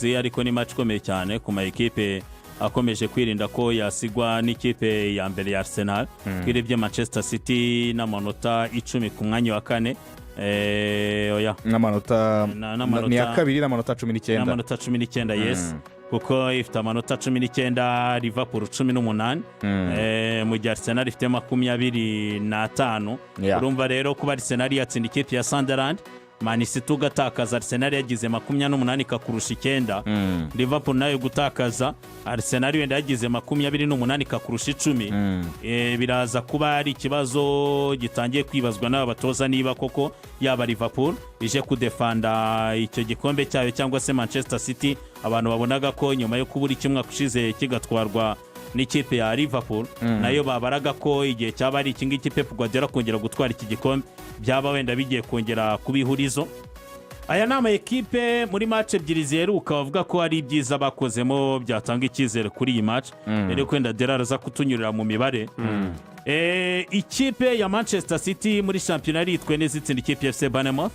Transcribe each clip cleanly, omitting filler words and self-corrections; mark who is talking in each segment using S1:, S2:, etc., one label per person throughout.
S1: ubusesenguzi ariko ni match ikomeye cyane ku ma equipe akomeje kwirinda ko yasigwa n'ikipe ya mbere ya Arsenal kwirebye Manchester City n'amanota 10 ku mwanya wa kane oya
S2: n'amanota ni ya kabiri n'amanota 19
S1: n'amanota 19 yes kuko ifite amanota 19 Liverpool 18 mu gihe Arsenal ifite 25 urumva rero kuba Arsenal yatsinda ikipe ya Sunderland Man City ugatakaza Arsenal yagize 28 kakurusha 9 Liverpool nayo gutakaza Arsenal wenda yagize 28 kakurusha 10 biraza kuba ari ikibazo gitangiye kwibazwa n'abatoza niba koko yaba Liverpool ije kudefanda icyo gikombe cyayo cyangwa se Manchester City abantu babonaga ko nyuma yo kubura kimwe kushize kigatwarwa n'ikipe ya Liverpool nayo babaraga ko igihe cyaba ari ikingiki Pep Guardiola kongera gutwara iki gikombe byaba wenda bigiye kongera kubihurizo. Aya nama ekipe muri match ebyiri ziheruka bavuga ko ari byiza bakozemo byatanga icyizere kuri iyi match rero kwenda Derara za kutunyurira mu mibare ikipe ya Manchester City muri championnat yitwe nezitsinda ikipe ya FC Bournemouth.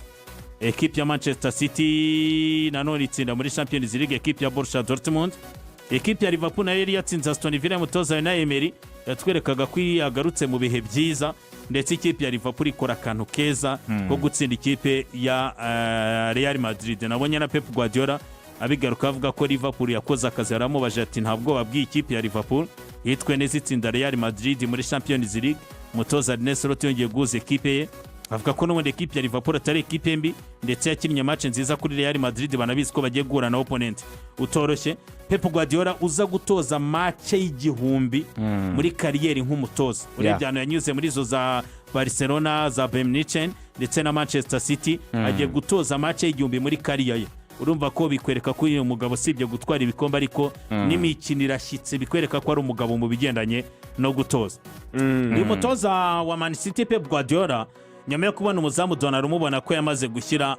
S1: Ekipe ya Manchester City nanone itsinda muri Champions League ekipe ya Borussia Dortmund. Ekipe ya Liverpool nayo yari yatsinze Aston Villa mutoza na Emery yatwerekaga ko yagarutse mu bihe byiza ndetse ikipe ya Liverpool ikora akantu keza ko gutsinda ikipe ya Real Madrid. Nabonye na Pep Guardiola abigaruka avuga ko Liverpool yakoze akazi aramubaje ati ntabwo babwiye ikipe ya Liverpool yitwe neza itsinda Real Madrid muri Champions League mutoza Ernesto Rotti yongeye guza ekipe ye avuga ko n'ubundi ekipe ya Liverpool atari ekipe mbi ndetse yakinnye match nziza kuri Real Madrid banabizi ko bagiye guhura na opponent utoroshye. Pep Guardiola uza gutoza match y'igihumbi muri kariyeri nk'umutoza urebyano yanyuze muri zo za Barcelona za Bayern Munich ndetse na Manchester City agiye gutoza match y'igihumbi muri kariyeri. Urumva ko bikwereka ko uyu mugabo sibye gutwara ibikombe ariko n'imikino irashyitse bikwereka ko ari umugabo mu bigendanye no gutoza. Uyu mutoza wa Man City Pep Guardiola nyuma yo kubona umuzamu Donald umubona ko yamaze gushyira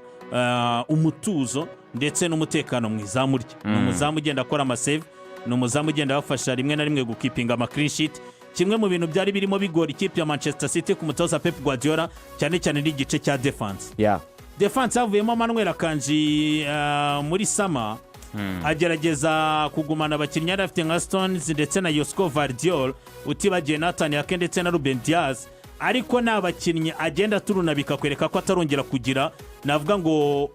S1: umutuzo ndetse n'umutekano mu izamu rye. Umuzamu ugenda akora amasave, n'umuzamu ugenda afasha rimwe na rimwe gukipinga ama clean sheet. Kimwe mu bintu byari birimo bigora ikipe ya Manchester City ku mutoza Pep Guardiola cyane cyane n'igice cya defense. Defense havuyemo Manuel Akanji muri sama agerageza kugumana abakinnyi afite nka Stones ndetse na Josko Vardiol utibagiye Nathan Ake ndetse na Ruben Diaz ariko n'abakinnyi agenda turuna bikakwereka ko atarongera kugira navuga ngo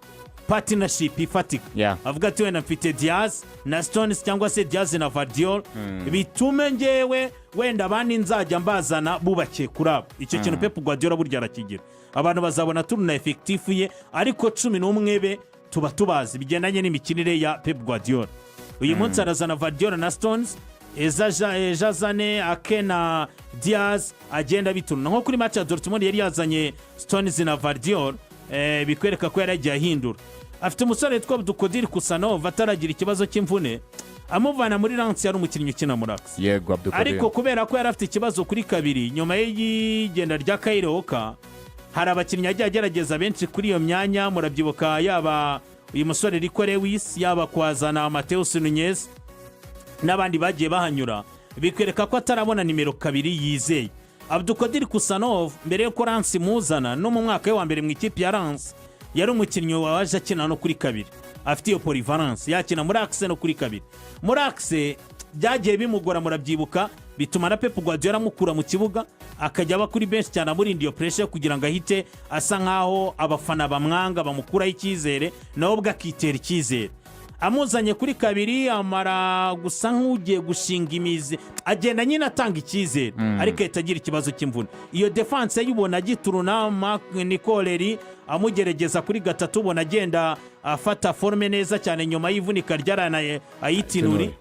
S1: partnership ifatika avuga ati wenda mfite Diaz na Stones cyangwa se Diaz na Vardiol bitume ngewe wenda abandi nzajya mbazana bubake kurabo. Icyo kintu Pep Guardiola burya arakigira abantu bazabona turuna effective ye ariko 11 be tuba tubazi bigendanye n'imikinire ya Pep Guardiola. Uyu munsi arazana Vardiol na Stones Jazane Ake na Diaz agenda bituna nko kuri match ya Dortmund yari yazanye Stones na Vardiol bikwereka ko yaragiye ahindura. Afite umusore witwa Abdulkadir Kusanov ataragira ikibazo cy'imvune amuvana muri Lens yari umukinnyi ukina muri Axe
S2: yego Abdulkadir
S1: ariko kubera ko yari afite ikibazo kuri kabiri nyuma y'igenda rya Kairoka hari abakinnyi agiye agerageza benshi kuri iyo myanya murabyibuka yaba uyu musore Rico Lewis yaba kwazana Mateus Nunes n'abandi bagiye bahanyura bikwereka ko atarabona nimero kabiri yizeye. Abdulkadir Kusanov mbere yo ko Lens muzana no mu mwaka wa mbere mu ikipe ya Lens yari umukinnyi waje akina no kuri kabiri afite iyo polyvalence yakina muri Axe no kuri kabiri. Muri Axe byagiye bimugora murabyibuka bituma na Pep Guardiola mukura mu kibuga akajya aba kuri bench cyane muri iyo pressure kugira ngo ahite asa nkaho abafana bamwanga bamukuraho icyizere naho bwakitera icyizere. Amuzanye kuri kabiri amara gusa nk'ugiye gushinga imizi agenda nyine atanga icyizere ariko itagira ikibazo cy'imvune. Iyo defense yibona gituruna Nicoleri amugerageza kuri gatatu ubona agenda afata forme neza cyane nyuma y'ivunika ryarana ayitinuri.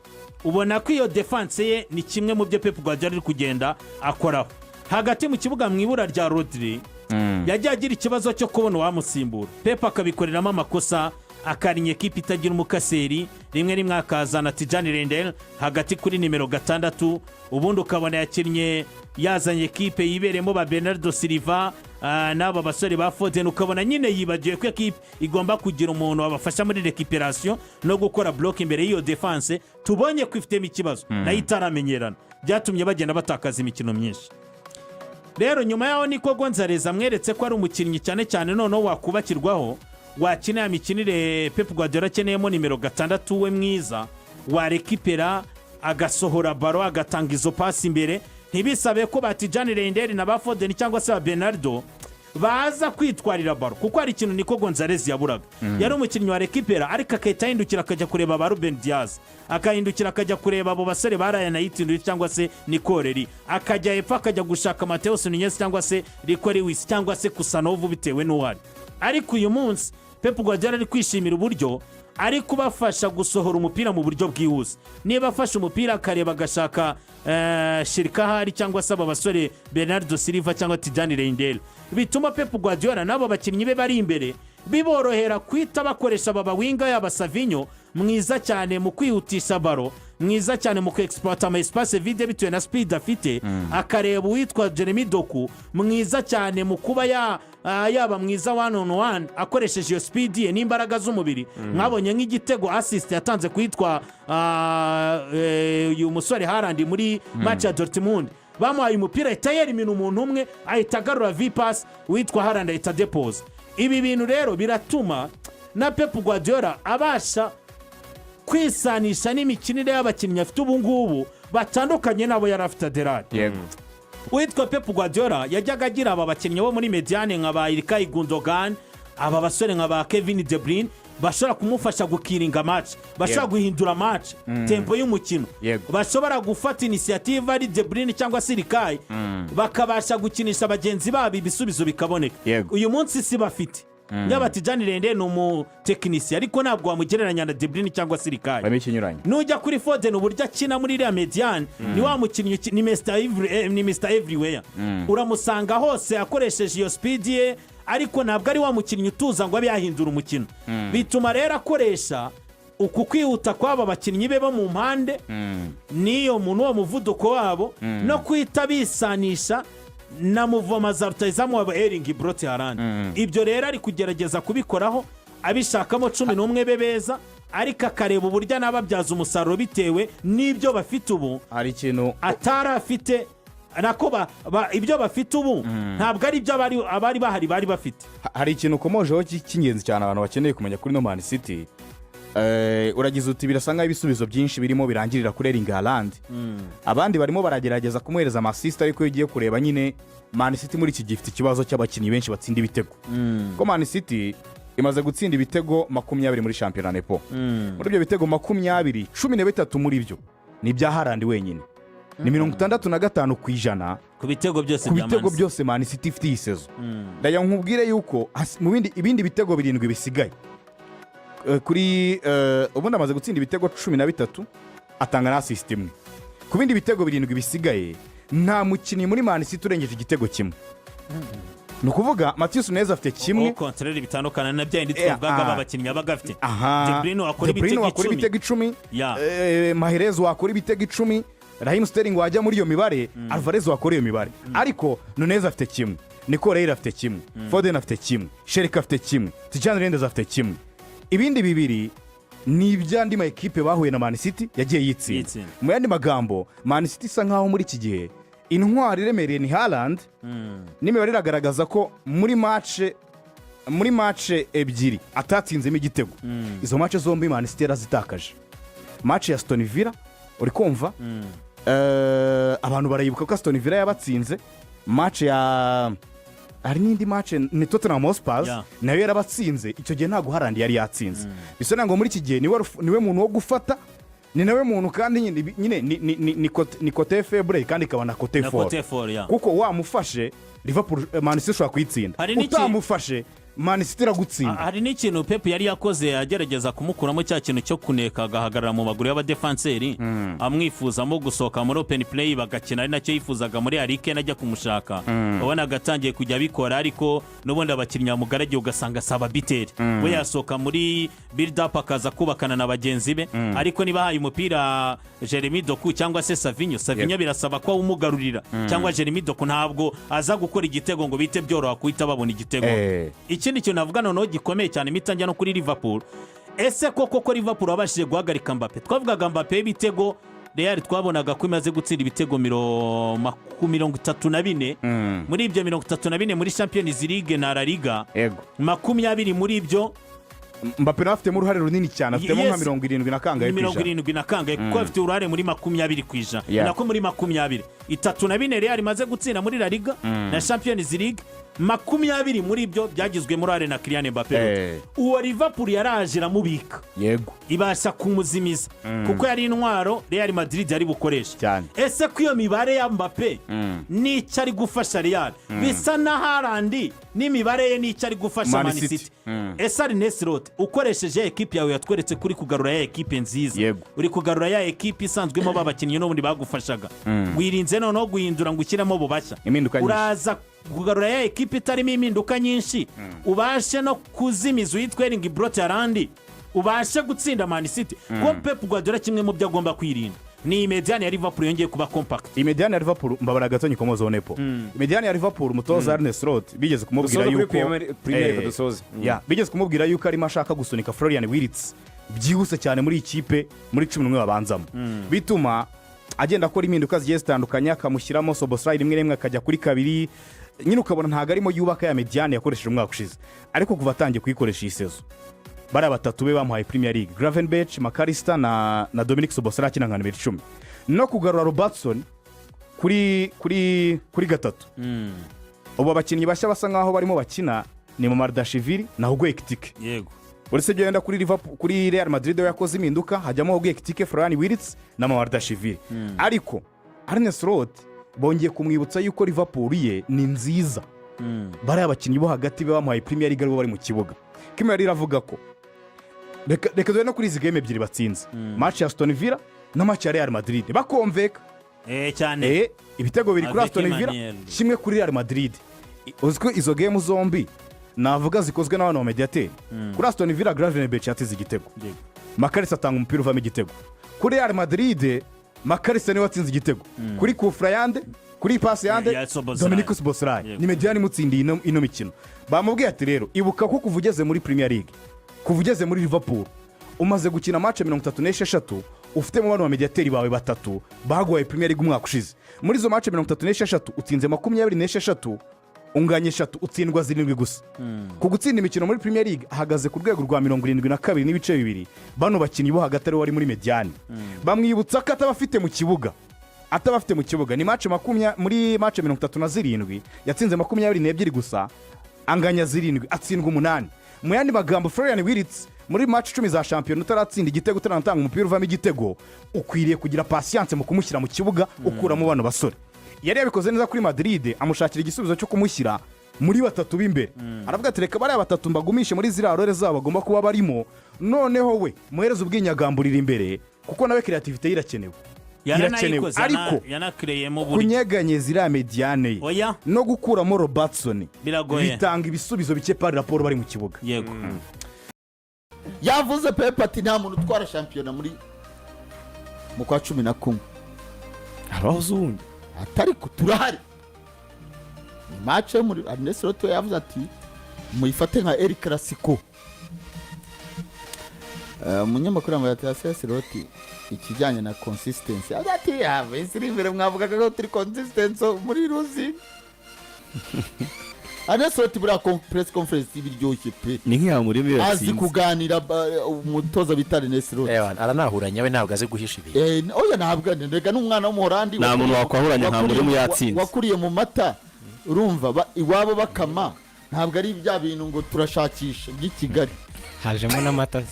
S1: Ubona ko iyo defense ye ni kimwe mu byo Pep Guardiola ari kugenda akoraho. Hagati mu kibuga mu ibura rya Rodri yagiye agira ikibazo cyo kubona uwamusimbura. Pep akabikoreramo amakosa akarinye ekipe itagira umukaseri rimwe rimwe akazana Tijani Rendel hagati kuri nimero 6 ubundi ukabona yakinnye yazanye ekipe yiberemo ba Bernardo Silva n'aba basore ba Foden ukabona nyine yibagiye ko ekipe igomba kugira umuntu wabafasha muri recuperation no gukora block imbere y'iyo defense tubonye ko ifite ikibazo nayo itaramenyerana byatumye bagenda batakaza imikino myinshi. Rero nyuma yaho niko Gonzalez amweretse ko ari umukinnyi cyane cyane noneho wakubakirwaho wakina ya mikinire Pep Guardiola akeneyemo nimero 6 we mwiza, warekipera agasohora baro agatanga izo pasi imbere, ntibisabe ko batijani Reinders na ba Foden cyangwa se ba Bernardo baza kwitwarira baro, kuko hari ikintu Nico Gonzalez yaburaga. Yari umukinnyi wa rekipera ariko akahita ahindukira akajya kureba ba Ruben Diaz, akahindukira akajya kureba abo basore barayana yitinduye cyangwa se Nikoreri, akajya hepfo akajya gushaka Mateus Nunes cyangwa se Rico Lewis cyangwa se Kusanovu bitewe n'uwari. Ariko uyu munsi Pep Guardiola ari kwishimira uburyo ari kubafasha gusohora umupira mu buryo bwihuse. Niba afashe umupira akareba agashaka Shirikahari cyangwa se aba basore Bernardo Silva cyangwa Tijani Reinders, bituma Pep Guardiola nabo bakinnyi be bari imbere biborohera kwita bakoresha aba winga yaba Savinho mwiza cyane mu kwihutisha baro, mwiza cyane mu exploiter ama espace vide bitewe na speed afite, akareba uwitwa Jeremy Doku mwiza cyane mu kuba yaba mwiza one on one akoresheje iyo speed ye n'imbaraga z'umubiri. Mwabonye nk'igitego assist yatanze kwitwa uyu musore Halland muri match ya Dortmund, bamuhaye umupira itayeri minu umuntu umwe ahita agarura V-pass witwa Halland ahita depose. Ibi bintu rero biratuma na Pep Guardiola abasha kwisanisha n'imikinire y'abakinnyi afite ubu ngubu batandukanye nabo yari afite Adelard. Witwa Pep Guardiola yajyaga agira aba bakinnyi bo muri mediane nka ba Ilkay Gundogan, aba basore nka ba Kevin De Bruyne bashobora kumufasha gukiringa match, bashobora guhindura match tempo y'umukino, bashobora gufata initiative ari De Bruyne cyangwa se Ilkay bakabasha gukinisha bagenzi babo ibisubizo bikaboneka. Uyu munsi si bafite nyaba Tijani Reinders n'umutekinisi ariko ntabwo wamugereranya na De Bruyne cyangwa se Ilkay. Nujya kuri Foden uburyo akina muri iriya mediane ni wa mukinnyi ni Mr Everywhere, uramusanga hose akoresheje iyo speed ye, ariko ntabwo ari wa mukinnyi utuza ngo abe yahindura umukino. Bituma rero akoresha uku kwihuta kw'aba bakinnyi be bo mu mpande niyo muntu wa muvuduko wabo no kwita bisanisha na muvoma za rutayizamu wa Erling Brot Haaland. Ibyo rero ari kugerageza kubikoraho abishakamo 11 be beza, ariko akareba uburyo n'ababyaza umusaruro bitewe n'ibyo bafite ubu.
S2: Hari ikintu
S1: atarafite nako ibyo bafite ubu ntabwo ari ibyo abari bahari bari bafite.
S2: Hari ikintu komojeho cy'ingenzi cyane abantu bakeneye kumenya kuri no Man City. Uragize uti birasanga ibisubizo byinshi birimo birangirira kuri Erling Haaland. Abandi barimo baragerageza kumuhereza assist, ariko ugiye kureba nyine Man City muri iki gifite ikibazo cy'abakinnyi benshi batsinda ibitego. Ko Man City imaze gutsinda ibitego 20 muri shampiyona Nepo. Muri ibyo bitego 20, 13 muri byo ni bya Halland wenyine. Ni 65%
S1: ku bitego
S2: byose Man City ifite iyi sezo. Ndaya nkubwire yuko mu ibindi bitego 7 bisigaye kuri ubundi amaze gutsinda ibitego 13 atanga na assist imwe. Ku bindi bitego 7 bisigaye nta mukinnyi muri Man City urengeje igitego kimwe. Ni ukuvuga Mateus Nunes afite kimwe,
S1: contraire bitandukana na byindi twavugaga abakinnyi abagafite. De Bruyne wakora
S2: ibitego 10, Mahrez wakora ibitego 10, Raheem Sterling wajya muri iyo mibare, Alvarez wakora iyo mibare. Ariko Nunes afite kimwe, Nikoreri afite kimwe, Foden afite kimwe, Shirika afite kimwe, Tijani Reinders afite kimwe. Ibindi bibiri ni iby'andi ma ekipe bahuye na Man City yagiye yitsinda. Mu yandi magambo Man City isa nkaho muri iki gihe intwari iremereye ni Halland. N'imibare iragaragaza ko muri match ebyiri atatsinzemo igitego. Izo match zombi Man City yarazitakaje. Match ya Aston Villa uri kumva abantu barayibuka ko Aston Villa yabatsinze. Match ya hari n'indi match ni Tottenham Hotspur nayo yarabatsinze. Icyo gihe ntago Halland yari yatsinze. Bisona ngo muri iki gihe niwe muntu wo gufata, ni nawe muntu kandi nyine ni côté faible kandi ikaba na côté fort, kuko wamufashe Liverpool Man City ushobora kwitsinda, utamufashe Man City iragutsinda.
S1: Hari n'ikintu Pep yari yakoze agerageza kumukuramo cya kintu cyo kuneka agahagarara mu maguru y'abadefanseri, amwifuzamo gusohoka muri open play bagakina, ari nacyo yifuzaga muri Arike najya kumushaka. Ubona agatangiye kujya bikora, ariko n'ubundi abakinnyi amugaragiye ugasanga saba biteri we yasohoka muri build up akaza kubakana na bagenzi be. Ariko niba haye umupira Jeremy Doku cyangwa se Savinho birasaba ko umugarurira, cyangwa Jeremy Doku ntabwo aza gukora igitego ngo bite byoroha kuhita babona igitego. Ikindi kintu navuga noneho gikomeye cyane mitangira no kuri Liverpool, ese koko Liverpool abashije guhagarika Mbappe. Twavugaga Mbappe y'ibitego Real twabonaga ko imaze gutsinda ibitego 34 muri ibyo 34 muri Champions League na La Liga, 20 muri ibyo
S2: Mbappe afitemo uruhare runini cyane, afitemo nka 70 na kangahe ku ijana.
S1: 70 na kangahe kuko afite uruhare muri 20 ku ijana. Nako muri 20 34 Real imaze gutsinda muri La Liga na Champions League, 20 muri ibyo byagizwe muri are na Kylian Mbappe. Uwo Liverpool yaraje ramubika,
S2: yego,
S1: ibasha kumuzimiza kuko yari intwaro Real Madrid yari bukoresha
S2: cyane.
S1: Ese ko iyo mibare ya Mbappe n'icyo ari gufasha Real bisa na Halland n'imibare ye n'icyo ari gufasha Man City. Ese ari Nesrot ukoresheje equipe yawe yatweretse kuri kugarura ya equipe nziza, uri kugarura ya equipe isanzwemo babakinnyi n'ubundi bagufashaga, wirinze noneho guhindura ngo ukiremo bubasha, uraza kugarura ya equipe itarimo impinduka nyinshi, ubashe no kuzimiza uyitweringa Brot Halland, ubashe gutsinda Man City. Ko Pep Guardiola kimwe mu byo agomba kwirinda ni mediane ya Liverpool yongeye kuba compact.
S2: Mediane ya Liverpool mbabara gatonyi komozo nepo. Mediane ya Liverpool mutoza Arne Slot bigeze kumubwira yuko bigeze kumubwira yuko ari mashaka gusunika Florian Wirtz byihuse cyane muri ikipe muri 11 babanzamo, bituma agenda akora impinduka zigiye zitandukanye, akamushyiramo Soboslai rimwe rimwe akajya kuri kabiri, nyine ukabona ntago arimo yubaka ya mediane yakoresheje umwaka ushize, ariko kuva atangiye kuyikoresha isezo bari batatu be bamuhaye Premier League, Gravenberch, Makarista na Dominic Soboslai akina nka nimero 10, no kugarura Robertson kuri gatatu. Ubu abakinnyi bashya basa nkaho barimo bakina ni Mamardashvili na Hugo Ekitike.
S1: Yego,
S2: uretse byo yenda kuri Liverpool, kuri Real Madrid yakoze impinduka hajyamo Hugo Ekitike, Florian Wirtz na Mamardashvili. Ariko Arne Slot bongeye kumwibutsa yuko Liverpool ye ni nziza, bari abakinnyi bo hagati be bamuhaye Premier League aribo bari mu kibuga. Kimwe riravuga ko reka dore no kuri izi game ebyiri batsinze, match ya Aston Villa na match ya Real Madrid bakomveka
S1: cyane,
S2: ibitego biri kuri Aston Villa kimwe kuri Real Madrid. Uziko izo game zombi navuga zikozwe n'abantu ba mediateur. Kuri Aston Villa Gravenberch yatsinze igitego, Makarisa atanga umupira uvamo igitego. Kuri Real Madrid Makarisa niwe watsinze igitego, kuri Kufra yande, kuri pass yande Dominic Soboslai. Ni mediane mutsindiye ino mikino. Bamubwiye ati rero ibuka ko kuvugeze muri Premier League, kuvugeze muri Liverpool, umaze gukina match 36, ufite mu bantu ba mediateur bawe batatu baguhaye Premier League umwaka ushize. Muri zo match 36 utsinze 26, unganye 3, utsindwa 7 gusa. Ku gutsinda imikino muri Premier League ahagaze ku rwego rwa 72 n'ibice 2. Bano bakinnyi bo hagati ari wari muri mediane. Bamwibutsa ko atabafite mu kibuga, ni match muri match 37 yatsinze 22 gusa, anganya 7, atsindwa 8. Mu yandi magambo Florian Wirtz muri match 10 za champion utaratsinda igitego, utaranatanga umupira uvamo igitego, ukwiriye kugira patience mu kumushyira mu kibuga ukuramo bano basore. Yari yabikoze neza kuri Madrid, amushakira igisubizo cyo kumushyira muri batatu b'imbere. Aravuga ati reka bari batatu mbagumishe muri zira rore zabo bagomba kuba barimo, noneho we muhereza ubwinyagamburira imbere kuko nawe creativity irakenewe. Ariko kunyeganye zira mediane no gukuramo Robertson bitanga ibisubizo bike par rapport bari mu kibuga.
S1: Yego,
S3: yavuze Pep ati nta muntu utwara shampiyona muri mu kwa 11
S2: abazungu
S3: atari kuturahari. Match muri Arne Slot yavuze ati muyifate nka El Clasico. Munyamakuru ngo yatase Slot ikijyanye na consistency ati yave sirivere mwavuga ko turi consistency muri Rusi. Arne Slot bura press conference ibiryoshye pe
S2: ni nk'iya muri mwe
S3: azi kuganira umutoza bitari Arne Slot.
S4: Aranahuranya we ntabwo azi guhisha ibi.
S3: Oya ntabwo ndega n'umwana w'umuholandi
S2: nta muntu wakwahuranya nka muri mu yatsinze,
S3: wakuriye mu mata, urumva iwabo bakama, ntabwo ari bya bintu ngo turashakisha by'Ikigali
S4: hajemo n'amata.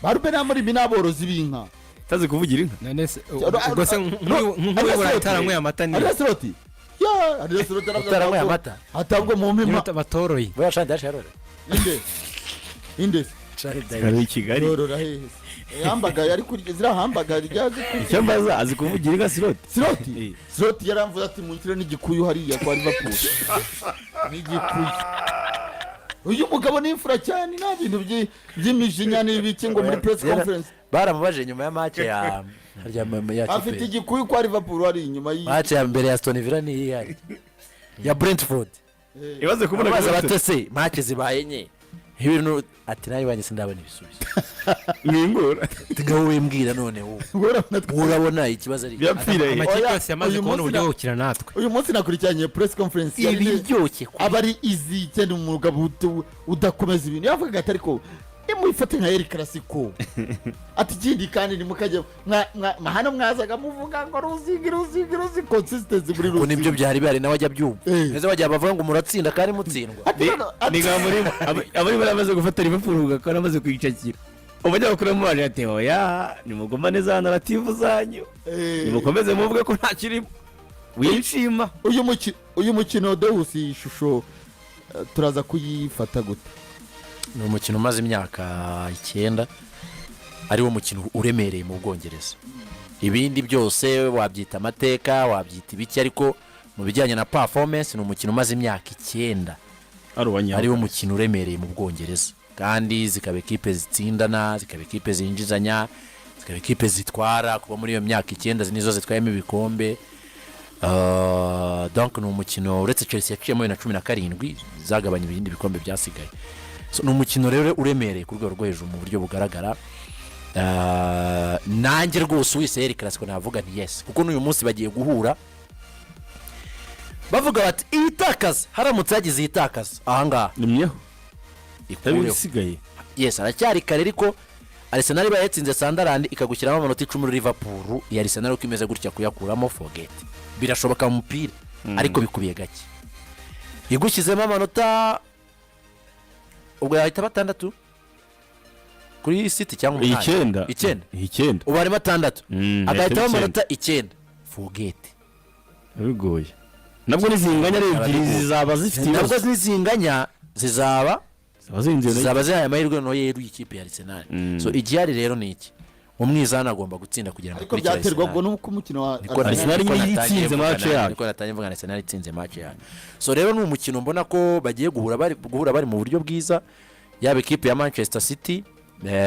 S3: Barube na muri binaborozi b'inka
S2: tazi kuvugira inka
S4: none ubwo se nk'uwe burataranywe amata ni
S3: Arne Slot. Arne Slot
S4: arataranywe amata
S3: atabwo mu mpima
S4: batoroye
S3: bashanda sharore inde
S2: ari Kigali
S3: yorora hehe yambaga yari kuri zira hambaga ryaje
S2: icyo mbaza azi kuvugira inka
S3: Slot yaramvuze ati muntire n'igikuyu hariya kwa Liverpool n'igikuyu. Uyu mugabo ni imfura cyane, nta bintu by'imijinya n'ibiki ngo muri press conference
S4: baramubaje nyuma ya match ya
S3: afite igikuyu kwa Liverpool ari inyuma
S4: match ya mbere ya Aston Villa ni ihari ya Brentford.
S2: Ibaze kubona
S4: batese match zibaye nye
S5: ibintu ati nawe banyise ndabona ibisubizo
S2: mwingura
S5: ngaho wembwira none wowe urabona ikibazo ari
S4: amakipe yose yamaze kubona uburyo bwo gukina natwe
S3: uyu munsi nakurikiranye press conference
S5: ibiryoshye
S3: abari izi cyane umugabo udakomeza ibintu yavuga ati ariko nimuyifate nka El Clasico ati ikindi kandi nimukajya hano mwazaga muvuga ngo ruzi consistency muri
S5: ruzi nibyo byari bari nawe ajya byumva neza bajya bavuga ngo muratsinda kandi mutsindwa
S2: ni nka muri bamaze gufata Liverpool ugakora amaze kuyicakira ubajya bakuramo baje ati oya nimugoma neza hano narativu zanyu nimukomeze muvuge ko nta kirimo wishima
S3: uyu mukino Deus ishusho turaza kuyifata gute
S5: ni umukino umaze imyaka 9 ari wo mukino uremereye mu Bwongereza ibindi byose wabyita amateka wabyita ibiki ariko mu bijyanye na performance ni umukino umaze imyaka 9 ari wo mukino uremereye mu Bwongereza kandi zikaba ekipe zitsindana zikaba ekipe zinjizanya zikaba ekipe zitwara kuba muri iyo myaka 9 nizo zitwayemo ibikombe donc ni umukino uretse Chelsea yaciyemo na 17 zagabanya ibindi bikombe byasigaye so ni umukino rero uremereye ku rwego rwo hejuru mu buryo bugaragara nanjye rwose wese El Clasico navuga nti yes kuko n'uyu munsi bagiye guhura bavuga bati itakaza haramutse yagize itakaza ahangaha
S2: nimyeho
S5: ikureho yes aracyari kare ariko Arsenal bayatsinze Sunderland ikagushyiramo amanota 10 muri Liverpool ya Arsenal uko imeze gutya kuyakuramo forget birashoboka mu mupira ariko bikubiye gake igushyizemo amanota ubwo yahita batandatu kuri City cyangwa 9 ubu ari batandatu agahita amanota 9 forget
S2: bigoye nabwo nizinganya ari ebyiri zizaba zifite
S5: nabwo nizinganya zizaba zabaze amahirwe no yeru ikipe ya Arsenal so igihari rero ni iki umwizana agomba gutsinda kugira ngo
S3: ariko byaterwa ngo nuko umukino wa
S2: Arsenal yitsinze match yayo
S5: ariko natanye mvuga Arsenal itsinze match yayo so rero ni umukino mbona ko bagiye guhura bari mu buryo bwiza yaba ekipe ya Manchester City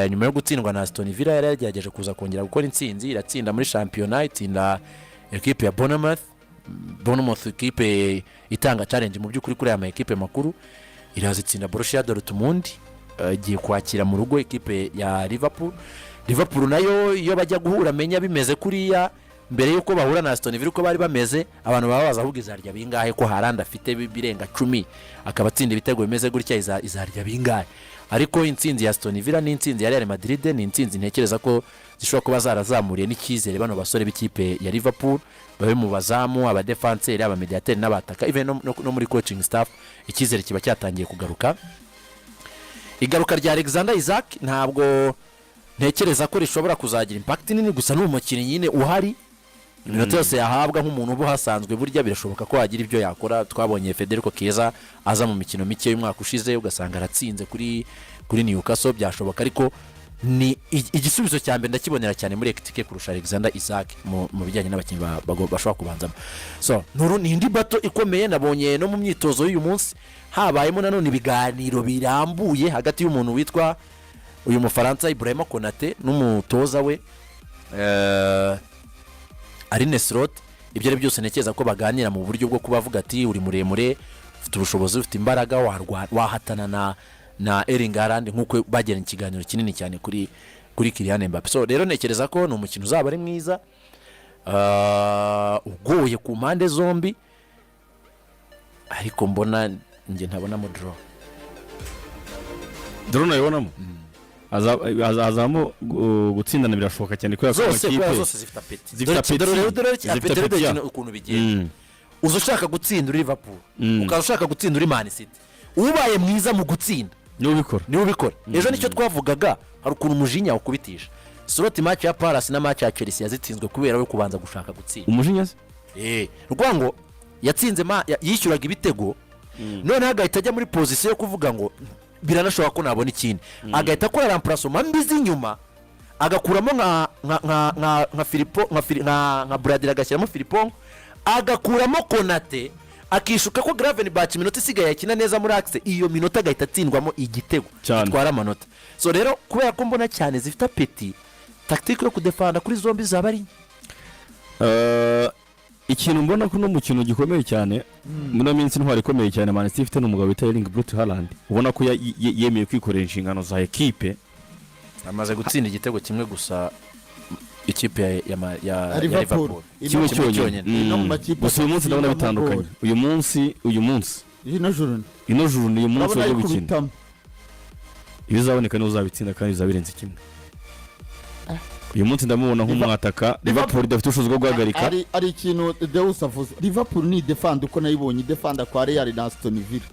S5: nyuma yo gutsindwa na Aston Villa yari yagerageje kuza kongera gukora intsinzi iratsinda muri championnat itsinda ekipe ya Bournemouth ekipe itanga challenge mu by'ukuri kuri ama ekipe makuru irazitsinda Borussia Dortmund igiye kwakira mu rugo ekipe ya Liverpool nayo iyo bajya guhura menya bimeze kuriya mbere yuko bahura na Aston Villa uko bari bameze abantu babaza ahubwo izarya bingahe ko Halland afite birenga 10 akabatsinda ibitego bimeze gutya izarya bingahe ariko intsinzi ya Aston Villa n'intsinzi ya Real Madrid ni intsinzi ntekereza ko zishobora kuba zarazamuriye n'ikizere bano basore b'ikipe ya Liverpool babe mu bazamu aba defenseur aba mediateur n'abataka even no muri coaching staff ikizere kiba cyatangiye kugaruka igaruka rya Alexander Isaac ntabwo ntekereza ko rishobora kuzagira impact nini gusa n'umukinnyi nyine uhari iminota yose yahabwa nk'umuntu ubu hasanzwe burya birashoboka ko yagira ibyo yakora twabonye Federico Chiesa aza mu mikino mike y'umwaka ushize ugasanga aratsinze kuri Newcastle byashoboka ariko ni igisubizo cya mbere ndakibonera cyane muri Ekitike kurusha Alexander Isaac mu bijyanye n'abakinnyi bashobora kubanzamo so ni indi bato ikomeye nabonye no mu myitozo y'uyu munsi habayemo nanone ibiganiro birambuye hagati y'umuntu witwa uyu mufaransa Ibrahima Konate n'umutoza we Arne Slot ibyo ari byose nekeza ko baganira mu buryo bwo kubavuga ati uri muremure ufite ubushobozi ufite imbaraga wahatana na Erling Haaland nkuko bagera ikiganiro kinini cyane kuri Kylian Mbappé so rero nekereza ko no mukino uzaba ari mwiza ugoye ku mpande zombi ariko mbona nge ntabona mo
S2: draw nayibonamo azamo gutsindana birashoboka cyane ko
S5: yakipe zose zifite apeti ukuntu bigiye uzoshaka gutsinda Liverpool ukashaka gutsinda Man City ubaye mwiza mu gutsinda
S2: niwe ubikora
S5: ejo nicyo twavugaga hari ukuntu umujinya ukubitisha Slot match ya Palace na match ya Chelsea yazitsinzwe kubera we kubanza gushaka gutsinda
S2: umujinya
S5: rwango yatsinze yishyuraga ibitego none agahita ajya muri position yo kuvuga ngo biranashobora ko nabona ikindi agahita akora remplacement mbizi inyuma agakuramo nka Filippo nka Bradley agashyiramo Filippo agakuramo Konate akishuka ko Gravenberch minota isigaye yakina neza muri axe iyo minota agahita atsindwamo igitego twara amanota so rero kubera ko mbona cyane zifite apeti tactique yo kudefanda kuri zombi zabari
S6: ikintu mbona ko n'umukino gikomeye cyane muri minsi ntwari ikomeye cyane Man City ifite n'umugabo bita Erling Brut Halland ubona ko yemeye kwikorera inshingano za equipe
S5: amaze gutsinda igitego kimwe gusa ikipe ya
S3: Liverpool
S6: kimwe cyonyine gusa uyu munsi ndabona bitandukanye uyu munsi ino juru ni uyu munsi wo gukina iyo uzaboneka niho uzabitsinda kandi uzabirenze kimwe uyu munsi ndamubona nk'umwataka Liverpool idafite ubushobozi bwo guhagarika
S3: ari ikintu Deus avuze Liverpool ni defend uko nayibonye defend kwa Real na Aston Villa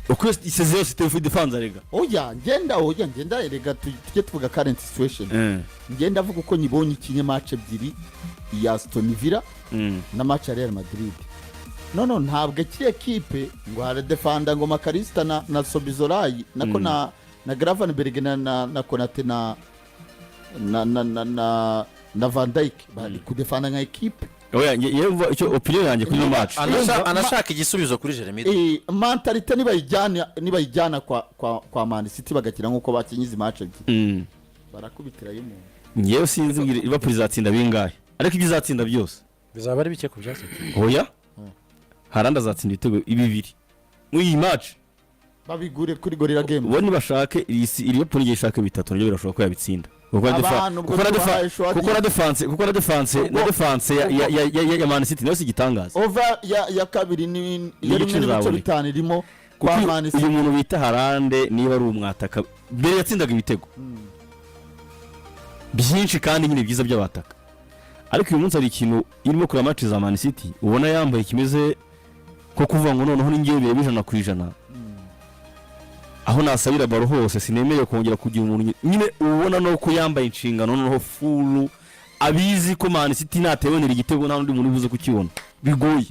S6: uko iseze yose itefu defense arega
S3: ngenda erega tujye tuvuga current situation ngenda avuga uko nyibonye ikinye match ebyiri ya Aston Villa na match ya Real Madrid no ntabwo akiri equipe ngo hari defender ngo Makarista na Sobizolai nako na Gravenberch na Konate na Van Dijk bari kudefanda nka equipe
S6: oya yemva icyo opinion yanjye kuri no match
S5: anashaka igisubizo kuri Jeremy
S3: mentality nibayijyana kwa Man City bagakira nkuko bakinyiza match ebyiri barakubitira y'umuntu
S6: ngewe sinzi ngira Liverpool izatsinda bingahe ariko ibyo izatsinda byose
S5: bizaba ari bike ku byatsi
S6: oya Halland azatsinda ibitego ibibiri muri iyi match
S3: babigure kuri Gorilla Game
S6: bo nibashake Liverpool ngiye ishaka bitatu nibyo birashoboka ko yabitsinda kuko na defense ya Man City nayo sigitangaza
S3: over ya kabiri ni yari muri bice bitanu irimo kwa Man City
S6: uyu muntu bita Halland niba ari umwataka mbere yatsindaga ibitego byinshi kandi nyine byiza by'abataka ariko uyu munsi ari ikintu irimo kuri match za Man City ubona yambaye kimeze ko kuvuga ngo noneho ningiye bire bijana ku ijana aho nasabira baro hose sinemeye kongera kugira umuntu nyine ubona no ko yambaye inshingano noneho full abizi ko Man City natebonera igitego nta n'undi muntu buze kukibona bigoye